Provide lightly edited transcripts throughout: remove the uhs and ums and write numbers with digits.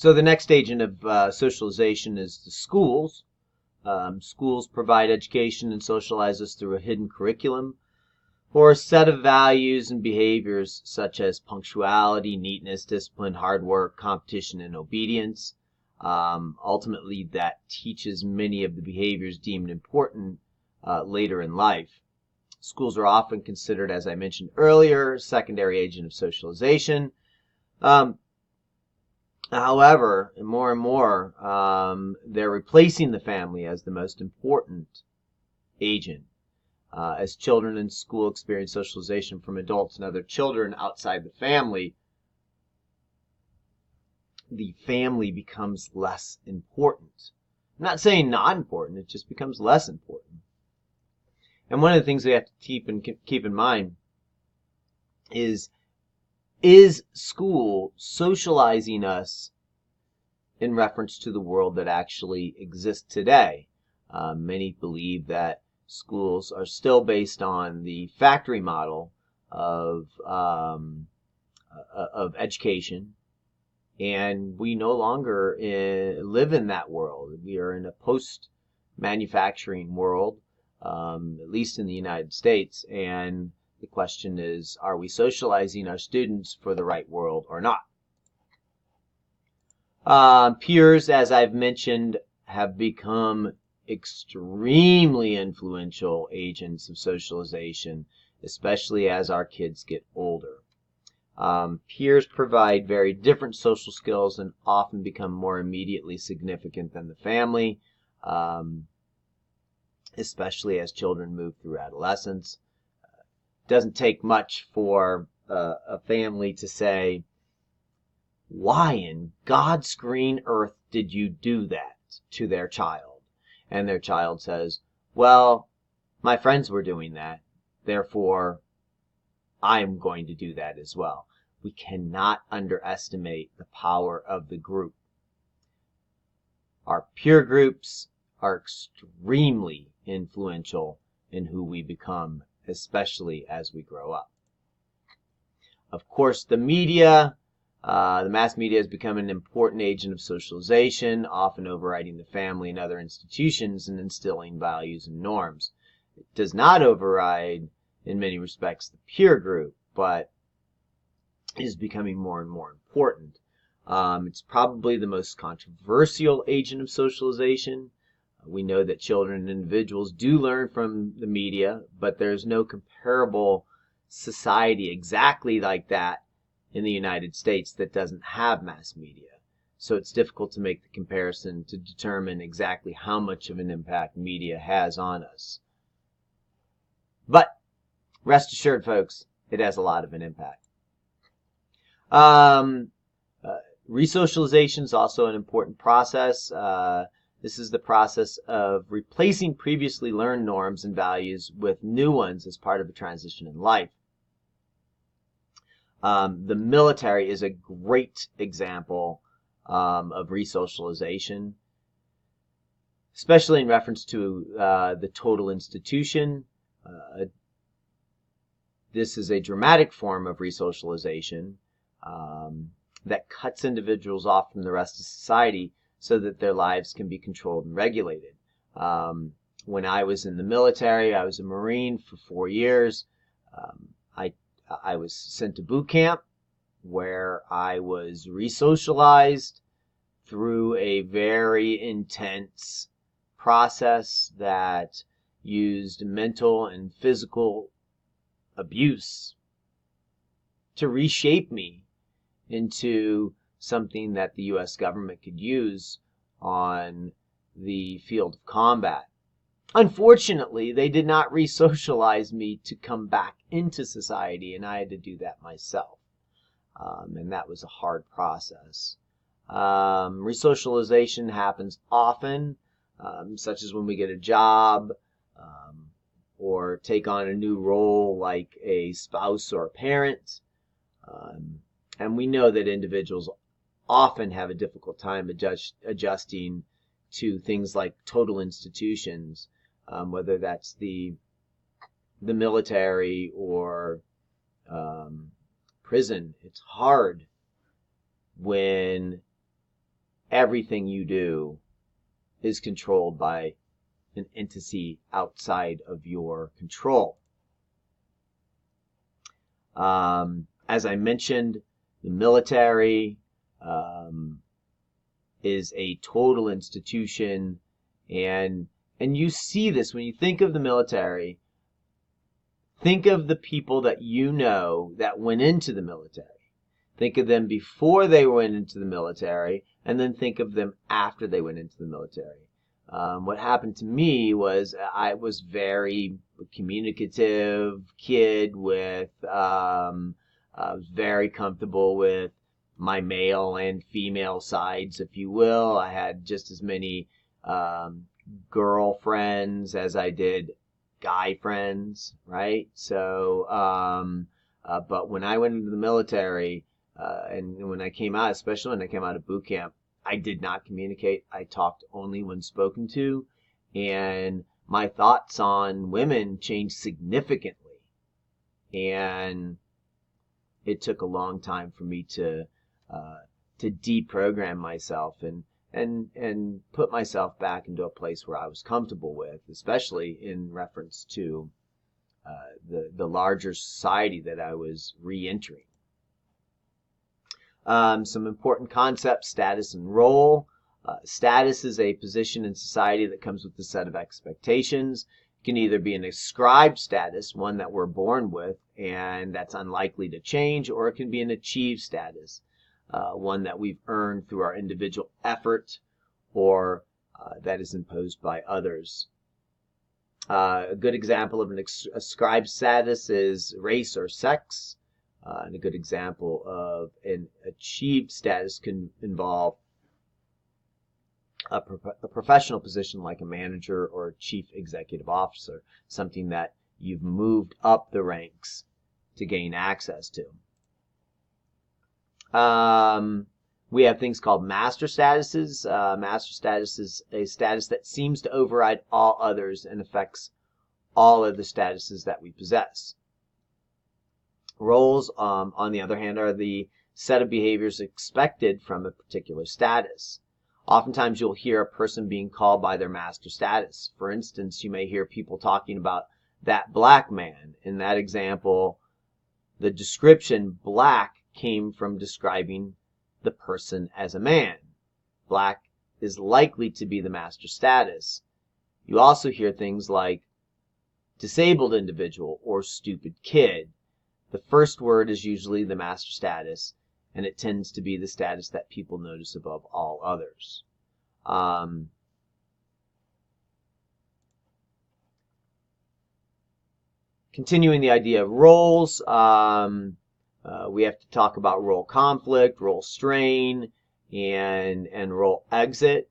So the next agent of socialization is the schools. Schools provide education and socialize us through a hidden curriculum or a set of values and behaviors such as punctuality, neatness, discipline, hard work, competition, and obedience. Ultimately, that teaches many of the behaviors deemed important later in life. Schools are often considered, as I mentioned earlier, a secondary agent of socialization. However, more and more, they're replacing the family as the most important agent. As children in school experience socialization from adults and other children outside the family becomes less important. I'm not saying not important, it just becomes less important. And one of the things we have to keep in mind is school socializing us in reference to the world that actually exists today? Many believe that schools are still based on the factory model of education, and we no longer live in that world. We are in a post-manufacturing world, at least in the United States, and the question is, are we socializing our students for the right world or not? Peers, as I've mentioned, have become extremely influential agents of socialization, especially as our kids get older. Peers provide very different social skills and often become more immediately significant than the family, especially as children move through adolescence. It doesn't take much for a family to say, "Why in God's green earth did you do that?" to their child. And their child says, "Well, my friends were doing that, therefore I'm going to do that as well." We cannot underestimate the power of the group. Our peer groups are extremely influential in who we become, especially as we grow up. Of course, the mass media has become an important agent of socialization, often overriding the family and other institutions and instilling values and norms. It does not override, in many respects, the peer group, but is becoming more and more important. It's probably the most controversial agent of socialization. We know that children and individuals do learn from the media, but there's no comparable society exactly like that in the United States that doesn't have mass media. So it's difficult to make the comparison to determine exactly how much of an impact media has on us. But rest assured, folks, it has a lot of an impact. Resocialization is also an important process. This is the process of replacing previously learned norms and values with new ones as part of a transition in life. The military is a great example of resocialization, especially in reference to the total institution. This is a dramatic form of resocialization that cuts individuals off from the rest of society so that their lives can be controlled and regulated. When I was in the military, I was a Marine for 4 years. I was sent to boot camp where I was resocialized through a very intense process that used mental and physical abuse to reshape me into something that the U.S. government could use on the field of combat. Unfortunately, they did not re-socialize me to come back into society, and I had to do that myself. And that was a hard process. Resocialization happens often, such as when we get a job or take on a new role like a spouse or a parent. And we know that individuals often have a difficult time adjusting to things like total institutions, whether that's the military or prison. It's hard when everything you do is controlled by an entity outside of your control. As I mentioned, the military is a total institution, and you see this when you think of the military. Think of the people that you know that went into the military. Think of them before they went into the military, and then think of them after they went into the military. What happened to me was I was very communicative kid with, I was very comfortable with my male and female sides, if you will. I had just as many girlfriends as I did guy friends, right? So, but when I went into the military, and when I came out, especially when I came out of boot camp, I did not communicate. I talked only when spoken to, and my thoughts on women changed significantly. And it took a long time for me to deprogram myself and put myself back into a place where I was comfortable with, especially in reference to the larger society that I was re-entering. Some important concepts: status and role. Status is a position in society that comes with a set of expectations. It can either be an ascribed status, one that we're born with, and that's unlikely to change, or it can be an achieved status, one that we've earned through our individual effort, or that is imposed by others. A good example of an ascribed status is race or sex. And a good example of an achieved status can involve a professional position like a manager or a chief executive officer, something that you've moved up the ranks to gain access to. We have things called master statuses. Master status is a status that seems to override all others and affects all of the statuses that we possess. Roles, on the other hand, are the set of behaviors expected from a particular status. Oftentimes you'll hear a person being called by their master status. For instance, you may hear people talking about that black man. In that example, the description black came from describing the person as a man. Black is likely to be the master status. You also hear things like disabled individual or stupid kid. The first word is usually the master status, and it tends to be the status that people notice above all others. Continuing the idea of roles, we have to talk about role conflict, role strain, and role exit.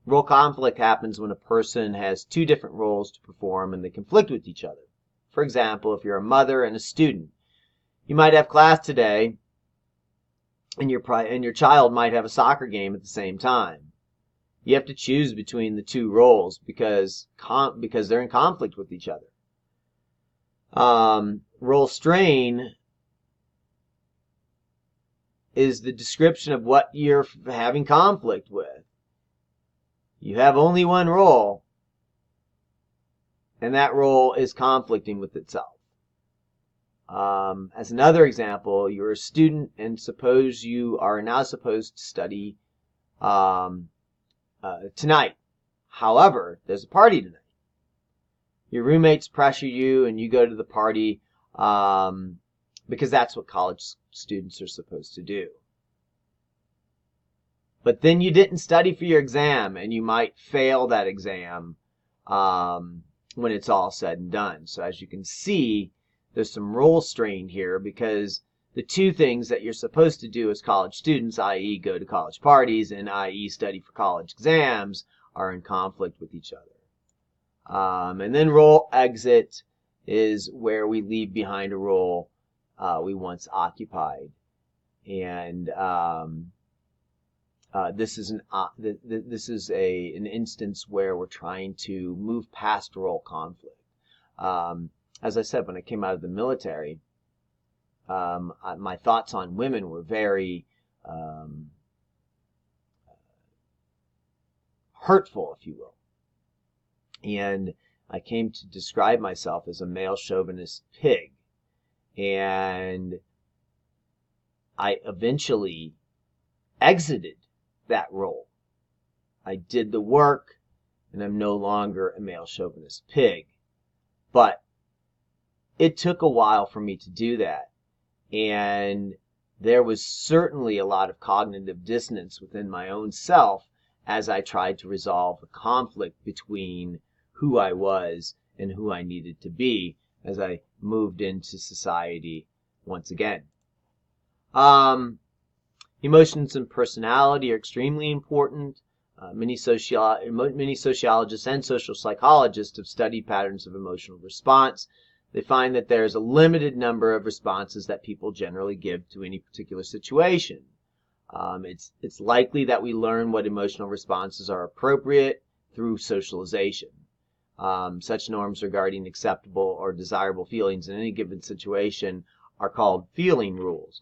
Role conflict happens when a person has two different roles to perform and they conflict with each other. For example, if you're a mother and a student, you might have class today, and your child might have a soccer game at the same time. You have to choose between the two roles because they're in conflict with each other. Role strain is the description of what you're having conflict with. You have only one role, and that role is conflicting with itself. As another example, you're a student, and suppose you are now supposed to study tonight. However, there's a party tonight. Your roommates pressure you, and you go to the party because that's what college students are supposed to do. But then you didn't study for your exam, and you might fail that exam when it's all said and done. So as you can see, there's some role strain here because the two things that you're supposed to do as college students, i.e. go to college parties and i.e. study for college exams, are in conflict with each other. And then role exit is where we leave behind a role we once occupied. And this is an instance where we're trying to move past role conflict. As I said, when I came out of the military, my thoughts on women were very hurtful, if you will. And I came to describe myself as a male chauvinist pig. And I eventually exited that role. I did the work, and I'm no longer a male chauvinist pig. But it took a while for me to do that. And there was certainly a lot of cognitive dissonance within my own self as I tried to resolve the conflict between who I was and who I needed to be as I moved into society once again. Emotions and personality are extremely important. Many sociologists and social psychologists have studied patterns of emotional response. They find that there's a limited number of responses that people generally give to any particular situation. It's likely that we learn what emotional responses are appropriate through socialization. Such norms regarding acceptable or desirable feelings in any given situation are called feeling rules.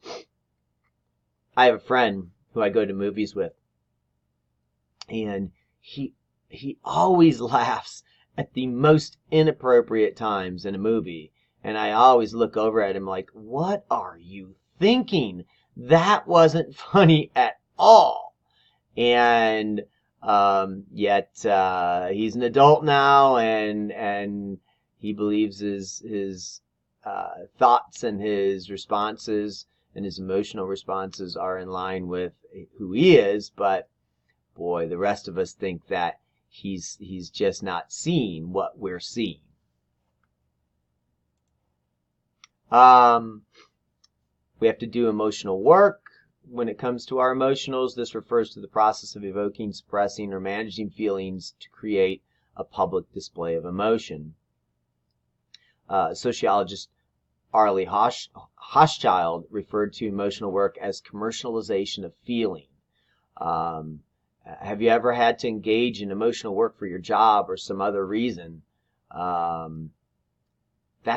I have a friend who I go to movies with, and he always laughs at the most inappropriate times in a movie. And I always look over at him like, what are you thinking? That wasn't funny at all. And yet he's an adult now, and he believes his thoughts and his responses and his emotional responses are in line with who he is. But boy, the rest of us think that he's just not seeing what we're seeing. We have to do emotional work. When it comes to our emotionals, this refers to the process of evoking, suppressing, or managing feelings to create a public display of emotion. Sociologist Arlie Hochschild referred to emotional work as commercialization of feeling. Have you ever had to engage in emotional work for your job or some other reason? That's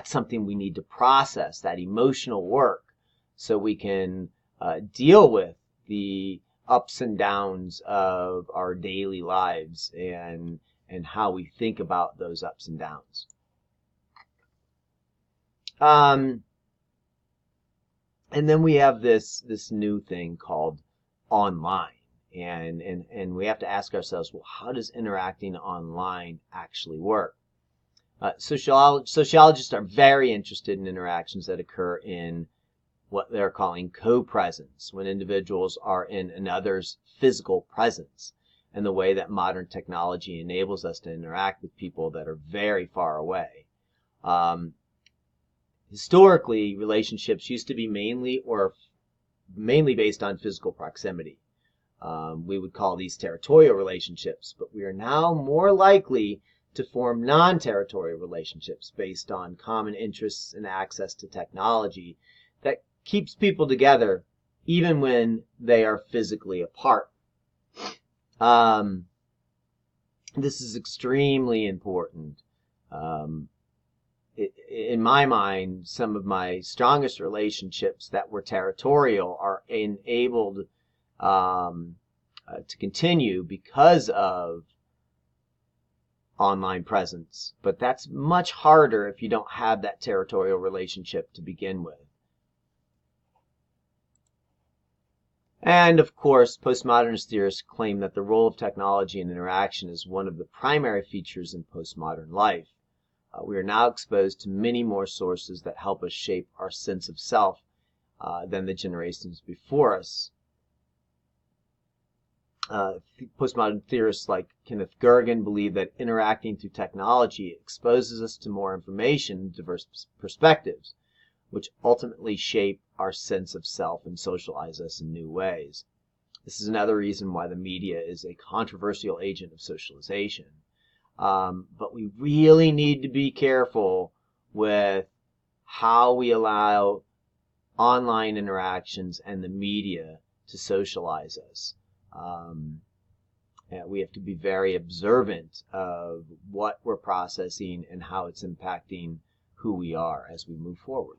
something we need to process, that emotional work, so we can deal with the ups and downs of our daily lives and how we think about those ups and downs. And then we have this new thing called online. And we have to ask ourselves, well, how does interacting online actually work? Sociologists are very interested in interactions that occur in what they're calling co-presence, when individuals are in another's physical presence, and the way that modern technology enables us to interact with people that are very far away. Historically, relationships used to be mainly based on physical proximity. We would call these territorial relationships, but we are now more likely to form non-territorial relationships based on common interests and access to technology that keeps people together even when they are physically apart. This is extremely important. In my mind, some of my strongest relationships that were territorial are enabled to continue because of online presence. But that's much harder if you don't have that territorial relationship to begin with. And of course, postmodernist theorists claim that the role of technology and interaction is one of the primary features in postmodern life. We are now exposed to many more sources that help us shape our sense of self than the generations before us. Postmodern theorists like Kenneth Gergen believe that interacting through technology exposes us to more information and diverse perspectives, which ultimately shape our sense of self and socialize us in new ways. This is another reason why the media is a controversial agent of socialization. But we really need to be careful with how we allow online interactions and the media to socialize us. We have to be very observant of what we're processing and how it's impacting who we are as we move forward.